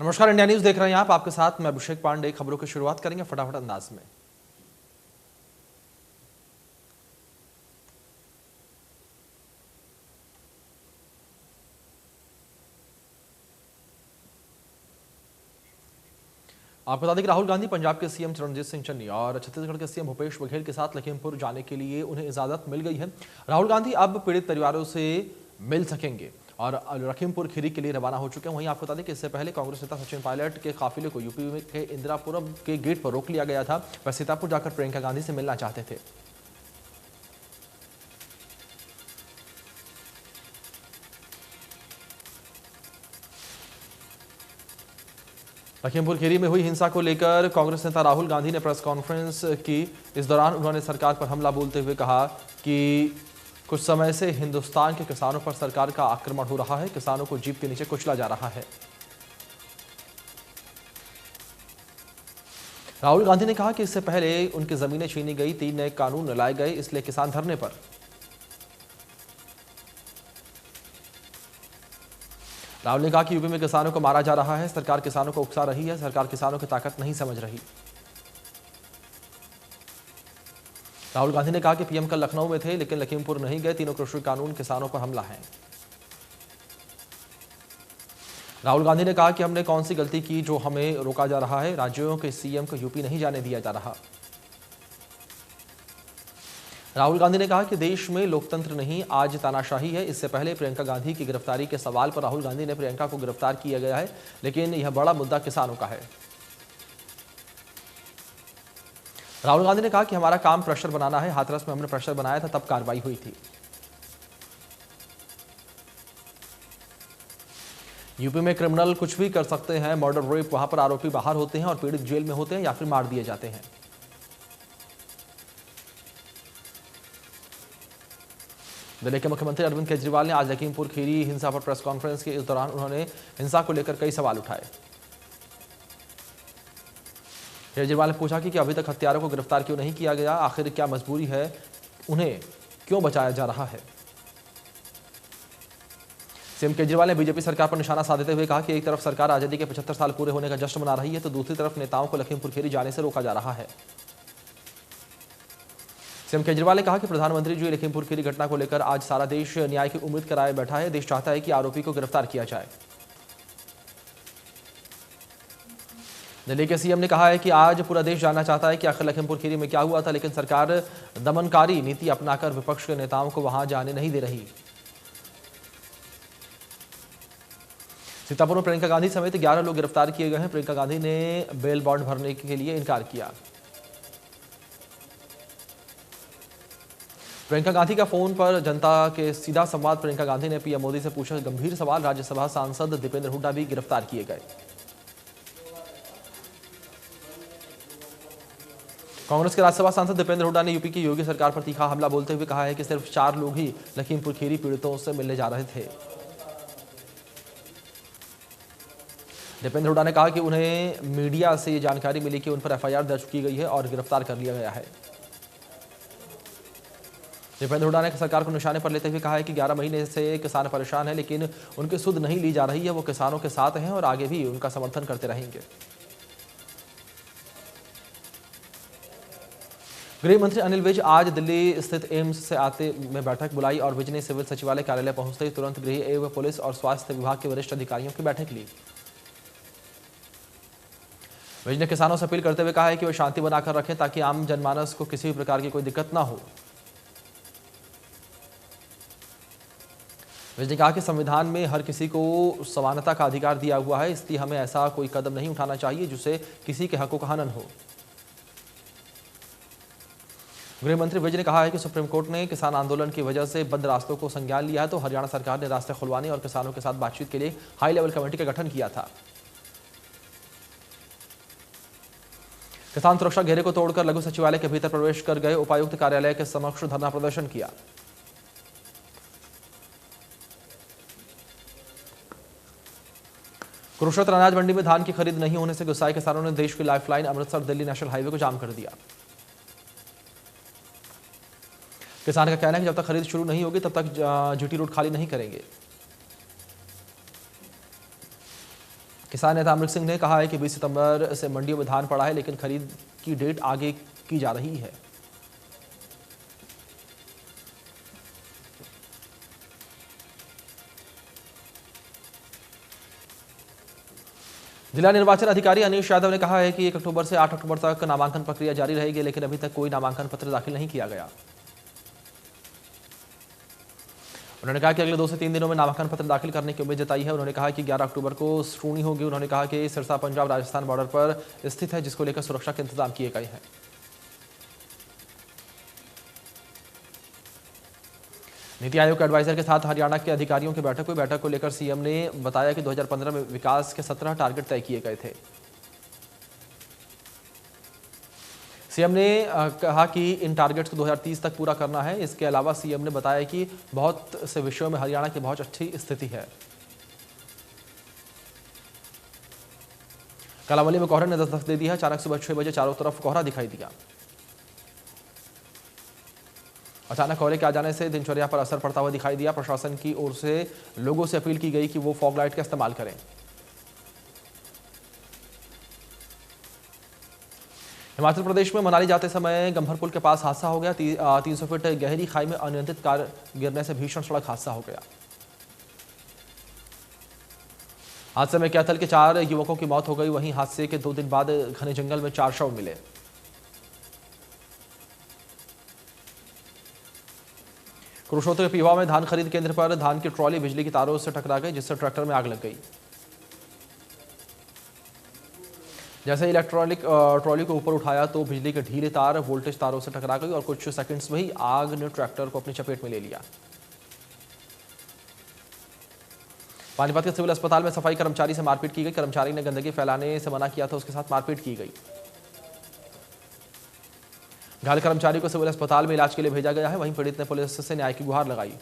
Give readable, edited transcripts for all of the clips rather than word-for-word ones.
नमस्कार, India news देख रहे हैं आप। आपके साथ मैं अभिषेक पांडे। खबरों की शुरुआत करेंगे फटाफट अंदाज में। आपको बता दें कि राहुल गांधी पंजाब के सीएम चरणजीत सिंह चन्नी और छत्तीसगढ़ के सीएम भूपेश बघेल के साथ लखीमपुर जाने के लिए उन्हें इजाजत मिल गई है। राहुल गांधी अब पीड़ित परिवारों से मिल सकेंगे और लखीमपुर खीरी के लिए रवाना हो चुके हैं। वहीं आपको बता दें कि इससे पहले कांग्रेस नेता सचिन पायलट के काफिले को यूपी के इंदिरापुरम के गेट पर रोक लिया गया था। वह सीतापुर जाकर प्रियंका गांधी से मिलना चाहते थे। लखीमपुर खीरी में हुई हिंसा को लेकर कांग्रेस नेता राहुल गांधी ने प्रेस कॉन्फ्रेंस की। इस दौरान उन्होंने सरकार पर हमला बोलते हुए कहा कि कुछ समय से हिंदुस्तान के किसानों पर सरकार का आक्रमण हो रहा है, किसानों को जीप के नीचे कुचला जा रहा है। राहुल गांधी ने कहा कि इससे पहले उनकी जमीनें छीनी गई, 3 नए कानून लाए गए, इसलिए किसान धरने पर। राहुल ने कहा कि यूपी में किसानों को मारा जा रहा है, सरकार किसानों को उकसा रही है, सरकार किसानों की ताकत नहीं समझ रही। राहुल गांधी ने कहा कि पीएम कल लखनऊ में थे लेकिन लखीमपुर नहीं गए, तीनों कृषि कानून किसानों पर हमला है। राहुल गांधी ने कहा कि हमने कौन सी गलती की जो हमें रोका जा रहा है, राज्यों के सीएम को यूपी नहीं जाने दिया जा रहा। राहुल गांधी ने कहा कि देश में लोकतंत्र नहीं, आज तानाशाही है। इससे पहले प्रियंका गांधी की गिरफ्तारी के सवाल पर राहुल गांधी ने प्रियंका को गिरफ्तार किया गया है, लेकिन यह बड़ा मुद्दा किसानों का है। राहुल गांधी ने कहा कि हमारा काम प्रेशर बनाना है, हाथरस में हमने प्रेशर बनाया था, तब कार्रवाई हुई थी। यूपी में क्रिमिनल कुछ भी कर सकते हैं, मर्डर रेप, वहां पर आरोपी बाहर होते हैं और पीड़ित जेल में होते हैं या फिर मार दिए जाते हैं। दिल्ली के मुख्यमंत्री अरविंद केजरीवाल ने आज लखीमपुर खीरी हिंसा पर प्रेस कॉन्फ्रेंस की। इस दौरान उन्होंने हिंसा को लेकर कई सवाल उठाए। केजरीवाल ने पूछा कि अभी तक हत्यारों को गिरफ्तार क्यों नहीं किया गया, आखिर क्या मजबूरी है, उन्हें क्यों बचाया जा रहा है। सीएम केजरीवाल ने बीजेपी सरकार पर निशाना साधते हुए कहा कि एक तरफ सरकार आजादी के 75 साल पूरे होने का जश्न मना रही है तो दूसरी तरफ नेताओं को लखीमपुर खीरी जाने से रोका जा रहा है। सीएम केजरीवाल ने कहा कि प्रधानमंत्री जी लखीमपुर खीरी घटना को लेकर आज सारा देश न्याय की उम्मीद कराए बैठा है। देश चाहता है कि आरोपी को गिरफ्तार किया जाए। दिल्ली के सीएम ने कहा है कि आज पूरा देश जानना चाहता है कि आखिर लखीमपुर खीरी में क्या हुआ था, लेकिन सरकार दमनकारी नीति अपनाकर विपक्ष के नेताओं को वहां जाने नहीं दे रही। सीतापुर में प्रियंका गांधी समेत 11 लोग गिरफ्तार किए गए हैं। प्रियंका गांधी ने बेल बॉन्ड भरने के लिए इनकार किया। प्रियंका गांधी का फोन पर जनता के सीधा संवाद। प्रियंका गांधी ने पीएम मोदी से पूछा गंभीर सवाल। राज्यसभा सांसद दीपेंद्र हुड्डा भी गिरफ्तार किए गए। कांग्रेस के राज्यसभा सांसद दीपेंद्र हुड्डा ने यूपी की योगी सरकार पर तीखा हमला बोलते हुए कहा है कि सिर्फ 4 लोग ही लखीमपुर खीरी पीड़ितों से मिलने जा रहे थे। दीपेंद्र हुड्डा ने कहा कि उन्हें मीडिया से ये जानकारी मिली कि उन पर एफआईआर दर्ज की गई है और गिरफ्तार कर लिया गया है। दीपेंद्र हुड्डा ने सरकार को निशाने पर लेते हुए कहा है कि 11 महीने से किसान परेशान हैं, लेकिन उनकी सुध नहीं ली जा रही है। वो किसानों के साथ हैं और आगे भी उनका समर्थन करते रहेंगे। गृह मंत्री अनिल विज आज दिल्ली स्थित एम्स से आते में बैठक बुलाई और विज ने सिविल सचिवालय कार्यालय पहुंचते ही तुरंत गृह एवं पुलिस और स्वास्थ्य विभाग के वरिष्ठ अधिकारियों की बैठक ली। विज ने किसानों से अपील करते हुए कहा है कि वे शांति बनाकर रखें ताकि आम जनमानस को किसी भी प्रकार की कोई दिक्कत ना हो। विज ने कहा कि संविधान में हर किसी को समानता का अधिकार दिया हुआ है, इसलिए हमें ऐसा कोई कदम नहीं उठाना चाहिए जिससे किसी के हकों का हनन हो। गृह मंत्री विज ने कहा है कि सुप्रीम कोर्ट ने किसान आंदोलन की वजह से बंद रास्तों को संज्ञान लिया है तो हरियाणा सरकार ने रास्ते खुलवाने और किसानों के साथ बातचीत के लिए हाई लेवल कमेटी का गठन किया था। किसान सुरक्षा घेरे को तोड़कर लघु सचिवालय के भीतर प्रवेश कर गए। उपायुक्त कार्यालय के समक्ष धरना प्रदर्शन किया। कुरुक्षेत्र अनाज मंडी में धान की खरीद नहीं होने से गुस्साए किसानों ने देश की lifeline Amritsar Delhi national highway को जाम कर दिया। किसान का कहना है कि जब तक खरीद शुरू नहीं होगी तब तक जीटी रोड खाली नहीं करेंगे। किसान नेता अमृत सिंह ने कहा है कि 20 सितंबर से मंडियों में धान पड़ा है, लेकिन खरीद की डेट आगे की जा रही है। जिला निर्वाचन अधिकारी अनीश यादव ने कहा है कि 1 अक्टूबर से 8 अक्टूबर तक नामांकन प्रक्रिया जारी रहेगी, लेकिन अभी तक कोई नामांकन पत्र दाखिल नहीं किया गया। उन्होंने कहा कि अगले 2 से 3 दिनों में नामांकन पत्र दाखिल करने की उम्मीद जताई है। उन्होंने कहा कि 11 अक्टूबर को स्क्रूटनी होगी। उन्होंने कहा कि सिरसा पंजाब राजस्थान बॉर्डर पर स्थित है, जिसको लेकर सुरक्षा के इंतजाम किए गए हैं। नीति आयोग के एडवाइजर के साथ हरियाणा के अधिकारियों की बैठक हुई। बैठक को लेकर सीएम ने बताया कि 2015 में विकास के 17 टारगेट तय किए गए थे। सीएम ने कहा कि इन टारगेट्स को 2030 तक पूरा करना है। इसके अलावा सीएम ने बताया कि बहुत से विषयों में हरियाणा की बहुत अच्छी स्थिति है। कालावली में कोहरे ने दस्तक दे दिया। अचानक सुबह 6 बजे चारों तरफ कोहरा दिखाई दिया। अचानक कोहरे के आ जाने से दिनचर्या पर असर पड़ता हुआ दिखाई दिया। प्रशासन की ओर से लोगों से अपील की गई कि वो फॉग लाइट का इस्तेमाल करें। हिमाचल प्रदेश में मनाली जाते समय गंभर पुल के पास हादसा हो गया। 300 फीट गहरी खाई में अनियंत्रित कार गिरने से भीषण सड़क हादसा हो गया। हादसे में कैथल के 4 युवकों की मौत हो गई। वहीं हादसे के 2 दिन बाद घने जंगल में 4 शव मिले। कुरुक्षेत्र के पीवा में धान खरीद केंद्र पर धान की ट्रॉली बिजली की तारों से टकरा गई, जिससे ट्रैक्टर में आग लग गई। जैसे इलेक्ट्रॉनिक ट्रॉली को ऊपर उठाया तो बिजली के ढीले तार वोल्टेज तारों से टकरा गई और कुछ सेकंड्स में ही आग ने ट्रैक्टर को अपनी चपेट में ले लिया। पानीपत के सिविल अस्पताल में सफाई कर्मचारी से मारपीट की गई। कर्मचारी ने गंदगी फैलाने से मना किया था, उसके साथ मारपीट की गई। घायल कर्मचारी को सिविल अस्पताल में इलाज के लिए भेजा गया है। वहीं पीड़ित ने पुलिस से न्याय की गुहार लगाई।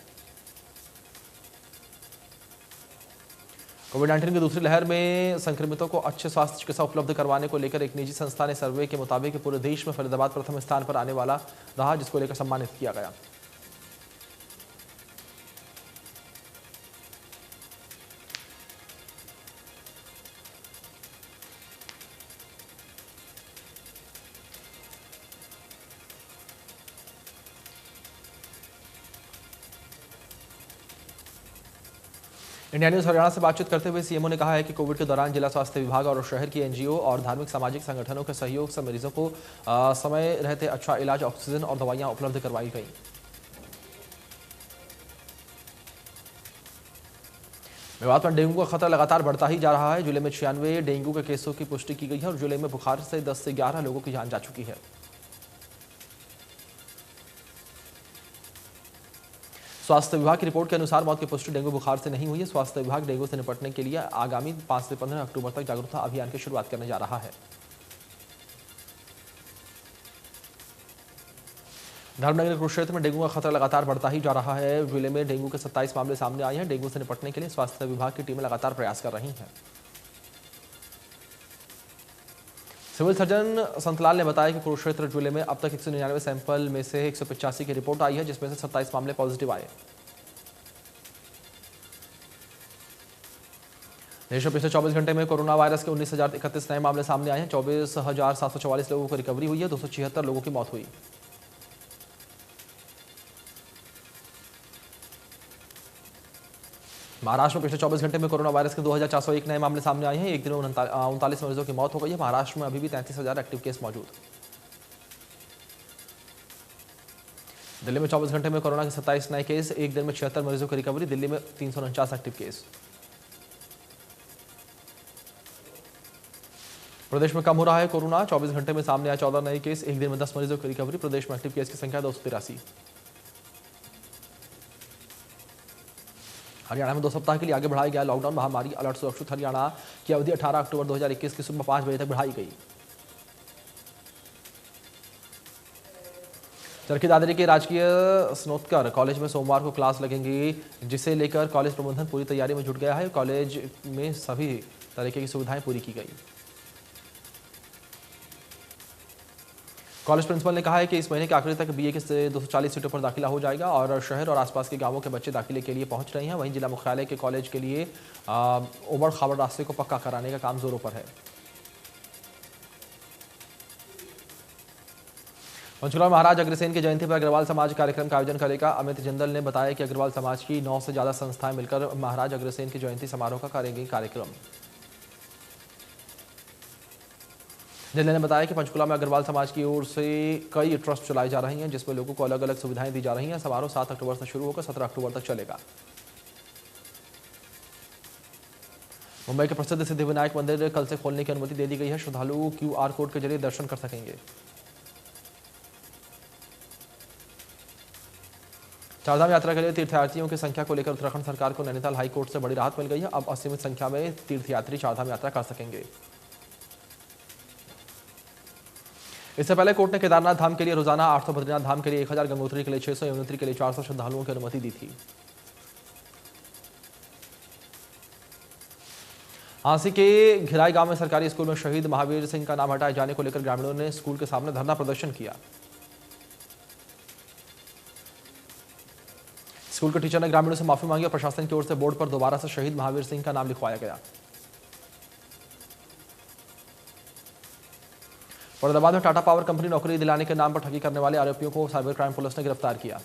कोविड-19 की दूसरी लहर में संक्रमितों को अच्छे स्वास्थ्य चिकित्सा उपलब्ध करवाने को लेकर एक निजी संस्था ने सर्वे के मुताबिक पूरे देश में फरीदाबाद प्रथम स्थान पर आने वाला रहा, जिसको लेकर सम्मानित किया गया। इंडिया न्यूज हरियाणा से बातचीत करते हुए सीएमओ ने कहा है कि कोविड के दौरान जिला स्वास्थ्य विभाग और शहर की एनजीओ और धार्मिक सामाजिक संगठनों के सहयोग से मरीजों को समय रहते अच्छा इलाज, ऑक्सीजन और दवाइयां उपलब्ध करवाई गई। मेवात में डेंगू का खतरा लगातार बढ़ता ही जा रहा है। जिले में 96 डेंगू के केसों की पुष्टि की गई है और जिले में बुखार से 10 से 11 लोगों की जान जा चुकी है। स्वास्थ्य विभाग की रिपोर्ट के अनुसार मौत की पुष्टि डेंगू बुखार से नहीं हुई है। स्वास्थ्य विभाग डेंगू से निपटने के लिए आगामी 5 से 15 अक्टूबर तक जागरूकता अभियान की शुरुआत करने जा रहा है। धर्मनगर कुरुक्षेत्र में डेंगू का खतरा लगातार बढ़ता ही जा रहा है। जिले में डेंगू के 27 मामले सामने आए हैं। डेंगू से निपटने के लिए स्वास्थ्य विभाग की टीमें लगातार प्रयास कर रही हैं। सिविल सर्जन संतलाल ने बताया कि कुरुक्षेत्र जिले में अब तक 199 सैंपल में से 185 की रिपोर्ट आई है, जिसमें से 27 मामले पॉजिटिव आए। देश में पिछले 24 घंटे में कोरोना वायरस के 19,031 नए मामले सामने आए हैं। 24,744 लोगों को रिकवरी हुई है। 276 लोगों की मौत हुई। महाराष्ट्र में पिछले 24 घंटे में कोरोना वायरस के 2,401 नए मामले सामने आए हैं। एक दिन में 39 मरीजों की मौत हो गई है। महाराष्ट्र में अभी भी 33,000 एक्टिव केस मौजूद। दिल्ली में 24 घंटे में कोरोना के 27 नए केस, एक दिन में 76 मरीजों की रिकवरी। दिल्ली में 349 एक्टिव केस। प्रदेश में कम हो रहा है कोरोना। 24 घंटे में सामने आए 14 नए केस, एक दिन में 10 मरीजों की रिकवरी। प्रदेश में एक्टिव केस की संख्या 283। हरियाणा में 2 सप्ताह के लिए आगे बढ़ाया गया लॉकडाउन। महामारी अलर्ट सुरक्षित हरियाणा की अवधि 18 अक्टूबर 2021 की सुबह 5 बजे तक बढ़ाई गई। चरखी दादरी के राजकीय स्नोत्कर कॉलेज में सोमवार को क्लास लगेंगी, जिसे लेकर कॉलेज प्रबंधन पूरी तैयारी में जुट गया है। कॉलेज में सभी तरीके की सुविधाएं पूरी की गई। कॉलेज प्रिंसिपल ने कहा है कि इस महीने के आखिरी तक बीए के 240 सीटों पर दाखिला हो जाएगा और शहर और आसपास के गांवों के बच्चे दाखिले के लिए पहुंच रहे हैं। वहीं जिला मुख्यालय के कॉलेज के लिए उबड़ खाबड़ रास्ते को पक्का कराने का काम जोरों पर है। पंचकुला में महाराज अग्रसेन की जयंती पर अग्रवाल समाज कार्यक्रम का आयोजन करेगा। अमित जिंदल ने बताया कि अग्रवाल समाज की 9 से ज्यादा संस्थाएं मिलकर महाराज अग्रसेन की जयंती समारोह का करेंगी कार्यक्रम। जिंदल ने बताया कि पंचकुला में अग्रवाल समाज की ओर से कई ट्रस्ट चलाई जा रही हैं जिसमें लोगों को अलग अलग सुविधाएं दी जा रही हैं। समारोह 7 अक्टूबर से शुरू होकर 17 अक्टूबर तक चलेगा। मुंबई के प्रसिद्ध सिद्धिविनायक मंदिर कल से खोलने की अनुमति दे दी गई है। श्रद्धालु QR कोड के जरिए दर्शन कर सकेंगे। चारधाम यात्रा के लिए तीर्थयात्रियों की संख्या को लेकर उत्तराखंड सरकार को नैनीताल हाईकोर्ट से बड़ी राहत मिल गई है। अब असीमित संख्या में तीर्थयात्री चारधाम यात्रा कर सकेंगे। इससे पहले कोर्ट ने केदारनाथ धाम के लिए रोजाना 800, बद्रीनाथ धाम के लिए 1000, गंगोत्री के लिए 600, यमुनोत्री के लिए 400 श्रद्धालुओं की अनुमति दी थी। हांसी के घिराई गांव में सरकारी स्कूल में शहीद महावीर सिंह का नाम हटाए जाने को लेकर ग्रामीणों ने स्कूल के सामने धरना प्रदर्शन किया। स्कूल के टीचर ने ग्रामीणों से माफी मांगी और प्रशासन की ओर से बोर्ड पर दोबारा से शहीद महावीर सिंह का नाम लिखवाया गया। फरीदाबाद में टाटा पावर कंपनी नौकरी दिलाने के नाम पर ठगी करने वाले आरोपियों को साइबर क्राइम पुलिस ने गिरफ्तार किया।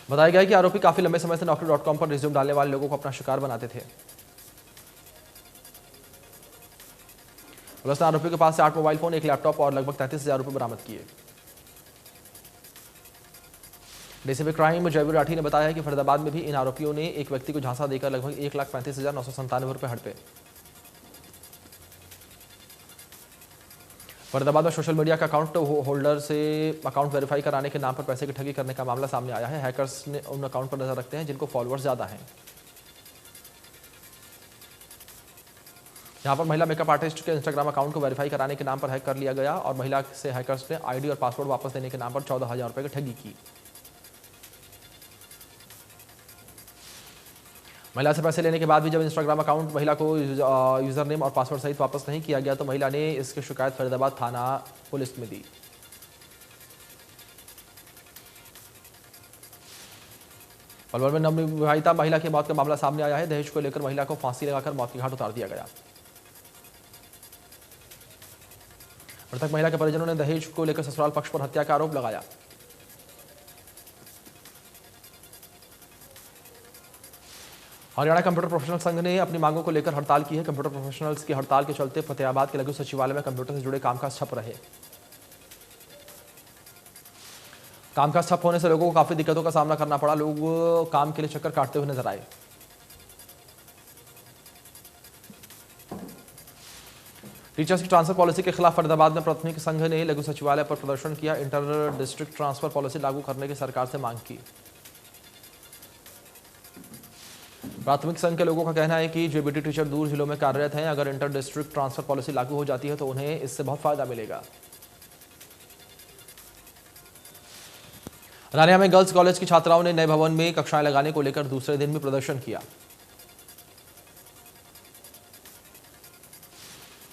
बताया गया कि आरोपी काफी लंबे समय से Naukri.com पर रिज्यूम डालने वाले लोगों को अपना शिकार बनाते थे। पुलिस ने आरोपियों के पास से 8 मोबाइल फोन, 1 लैपटॉप और लगभग 33,000 रुपए बरामद किए। डीसीपी क्राइम जयवीर राठी ने बताया कि फरीदाबाद में भी इन आरोपियों ने एक व्यक्ति को झांसा देकर लगभग 1,35,997 रुपए हड़पे। फरीदाबाद में सोशल मीडिया का अकाउंट होल्डर से अकाउंट वेरीफाई कराने के नाम पर पैसे की ठगी करने का मामला सामने आया है। हैकर्स ने उन अकाउंट पर नजर रखते हैं जिनको फॉलोअर्स ज्यादा हैं। यहां पर महिला मेकअप आर्टिस्ट के इंस्टाग्राम अकाउंट को वेरीफाई कराने के नाम पर हैक कर लिया गया और महिला से हैकर्स ने आईडी और पासवर्ड वापस देने के नाम पर 14,000 रुपए की ठगी की। महिला से पैसे लेने के बाद भी जब इंस्टाग्राम अकाउंट महिला को यूजर नेम और पासवर्ड सहित वापस नहीं किया गया तो महिला ने इसकी शिकायत फरीदाबाद थाना पुलिस में दी। पलवल में नवविवाहिता महिला की मौत का मामला सामने आया है। दहेज को लेकर महिला को फांसी लगाकर मौत की घाट उतार दिया गया। मृतक महिला के परिजनों ने दहेज को लेकर ससुराल पक्ष पर हत्या का आरोप लगाया। हरियाणा कंप्यूटर प्रोफेशनल संघ ने अपनी मांगों को लेकर हड़ताल की है। कंप्यूटर प्रोफेशनल्स की हड़ताल के चलते फतेहाबाद के लघु सचिवालय में कंप्यूटर से जुड़े कामकाज ठप रहे। कामकाज ठप होने से लोगों को काफी दिक्कतों का सामना करना पड़ा। लोग काम के लिए चक्कर काटते हुए नजर आए। टीचर्स की ट्रांसफर पॉलिसी के खिलाफ फरीदाबाद में प्राथमिक संघ ने लघु सचिवालय पर प्रदर्शन किया। इंटर डिस्ट्रिक्ट ट्रांसफर पॉलिसी लागू करने की सरकार से मांग की। प्राथमिक संघ के लोगों का कहना है कि जेबीटी टीचर दूर जिलों में कार्यरत हैं। अगर इंटर डिस्ट्रिक्ट ट्रांसफर पॉलिसी लागू हो जाती है तो उन्हें इससे बहुत फायदा मिलेगा। रानिया में गर्ल्स कॉलेज की छात्राओं ने नए भवन में कक्षाएं लगाने को लेकर दूसरे दिन भी प्रदर्शन किया।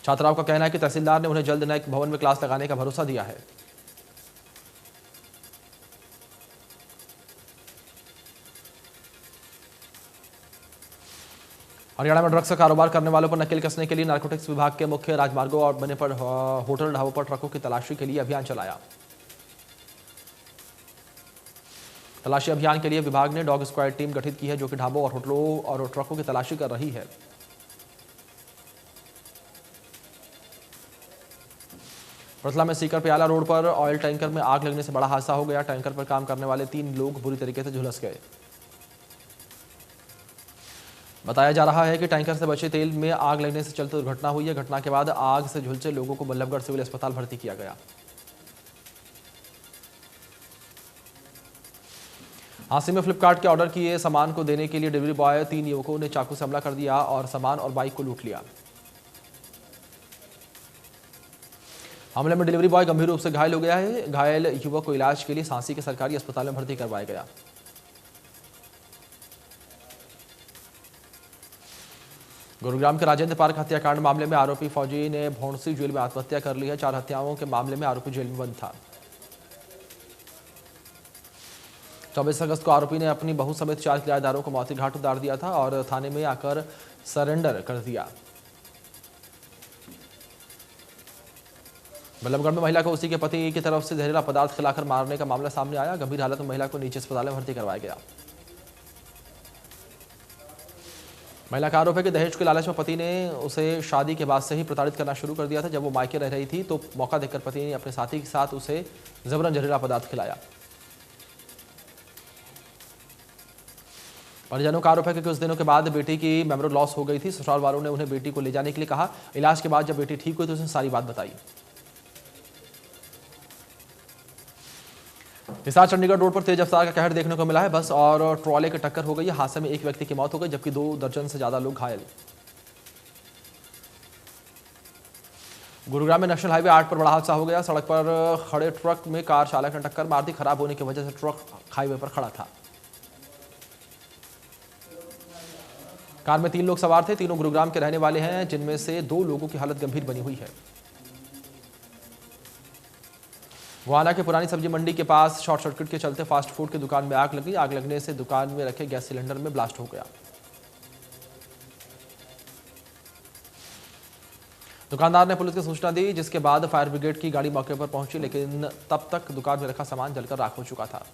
छात्राओं का कहना है कि तहसीलदार ने उन्हें जल्द नए भवन में क्लास लगाने का भरोसा दिया है। हरियाणा में ड्रग्स का कारोबार करने वालों पर नकेल कसने के लिए नारकोटिक्स विभाग के मुख्य राजमार्गों और बने पर होटल ढाबों पर ट्रकों की तलाशी के लिए अभियान चलाया। तलाशी अभियान के लिए विभाग ने डॉग स्क्वाड टीम गठित की है जो कि ढाबों और होटलों और ट्रकों की तलाशी कर रही है। रतलाम में सीकर प्याला रोड पर ऑयल टैंकर में आग लगने से बड़ा हादसा हो गया। टैंकर पर काम करने वाले 3 लोग बुरी तरीके से झुलस गए। बताया जा रहा है कि टैंकर से बचे तेल में आग लगने से चलते दुर्घटना हुई है। घटना के बाद आग से झुलसे लोगों को बल्लभगढ़ सिविल अस्पताल भर्ती किया गया। हांसी में फ्लिपकार्ट के ऑर्डर किए सामान को देने के लिए डिलीवरी बॉय 3 युवकों ने चाकू से हमला कर दिया और सामान और बाइक को लूट लिया। हमले में डिलीवरी बॉय गंभीर रूप से घायल हो गया है। घायल युवक को इलाज के लिए सांसी के सरकारी अस्पताल में भर्ती करवाया गया। गुरुग्राम के राजेंद्र पार्क हत्याकांड मामले में आरोपी फौजी ने भौंडसी जेल में आत्महत्या कर ली है। 4 हत्याओं के मामले में आरोपी जेल में बंद था। 24 अगस्त को आरोपी ने अपनी बहू समेत 4 किराएदारों को मौत के घाट उतार दिया था और थाने में आकर सरेंडर कर दिया। बल्लभगढ़ में महिला को उसी के पति की तरफ से जहरीला पदार्थ खिलाकर मारने का मामला सामने आया। गंभीर हालत में महिला को निजी अस्पताल में भर्ती करवाया गया। महिला का आरोप है कि दहेज के लालच में पति ने उसे शादी के बाद से ही प्रताड़ित करना शुरू कर दिया था। जब वो मायके रह रही थी तो मौका देखकर पति ने अपने साथी के साथ उसे जबरन जहरीला पदार्थ खिलाया। परिजनों का आरोप है कि कुछ दिनों के बाद बेटी की मेमोरी लॉस हो गई थी। ससुराल वालों ने उन्हें बेटी को ले जाने के लिए कहा। इलाज के बाद जब बेटी ठीक हुई तो उसने सारी बात बताई। हिसार चंडीगढ़ रोड पर तेज रफ्तार का कहर देखने को मिला है। बस और ट्रॉले की टक्कर हो गई है। हादसे में एक व्यक्ति की मौत हो गई जबकि 2 दर्जन से ज्यादा लोग घायल। गुरुग्राम में नेशनल हाईवे 8 पर बड़ा हादसा हो गया। सड़क पर खड़े ट्रक में कार चालक ने टक्कर मार दी। खराब होने की वजह से ट्रक हाईवे पर खड़ा था। कार में 3 लोग सवार थे। तीनों गुरुग्राम के रहने वाले हैं, जिनमें से 2 लोगों की हालत गंभीर बनी हुई है। गोहाना के पुरानी सब्जी मंडी के पास शॉर्ट सर्किट के चलते फास्ट फूड की दुकान में आग लगी। आग लगने से दुकान में रखे गैस सिलेंडर में ब्लास्ट हो गया। दुकानदार ने पुलिस को सूचना दी, जिसके बाद फायर ब्रिगेड की गाड़ी मौके पर पहुंची, लेकिन तब तक दुकान में रखा सामान जलकर राख हो चुका था।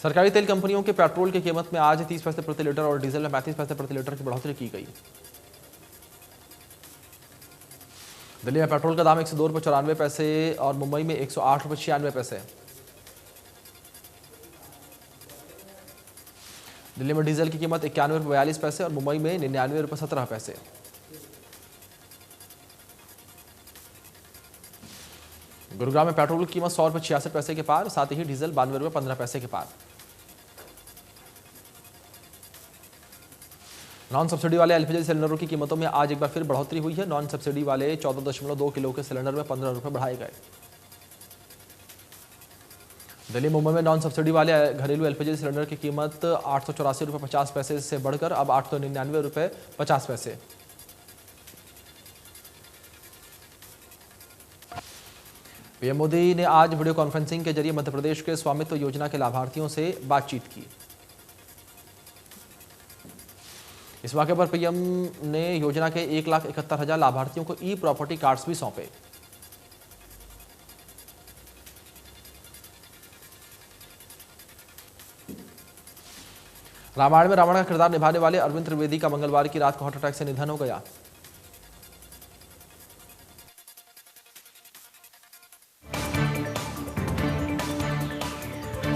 सरकारी तेल कंपनियों के पेट्रोल की कीमत में आज 30 पैसे प्रति लीटर और डीजल में 35 पैसे प्रति लीटर की बढ़ोतरी की गई। दिल्ली में पेट्रोल का दाम 102 रुपये 94 पैसे और मुंबई में 108 रुपये 96 पैसे। दिल्ली में डीजल की कीमत 91 रुपये 42 पैसे और मुंबई में 99 रुपये 17 पैसे। गुरुग्राम में पेट्रोल की कीमत 100 रुपये 66 पैसे के पार, साथ ही डीजल 92 रुपये 15 पैसे के पार। नॉन सब्सिडी वाले एलपीजी सिलेंडरों की कीमतों में आज एक बार फिर बढ़ोतरी हुई है। नॉन सब्सिडी वाले 14.2 किलो के सिलेंडर में 15 रुपये बढ़ाए गए। दिल्ली मुंबई में नॉन सब्सिडी वाले घरेलू एलपीजी सिलेंडर की कीमत 884 रुपये 50 पैसे से बढ़कर अब 899 रुपये 50 पैसे। पीएम मोदी ने आज वीडियो कॉन्फ्रेंसिंग के जरिए मध्य प्रदेश के स्वामित्व योजना के लाभार्थियों से बातचीत की। इस मौके पर पीएम ने योजना के 1,71,000 लाभार्थियों को ई प्रॉपर्टी कार्ड्स भी सौंपे। रामायण में रावण का किरदार निभाने वाले अरविंद त्रिवेदी का मंगलवार की रात को हार्ट अटैक से निधन हो गया।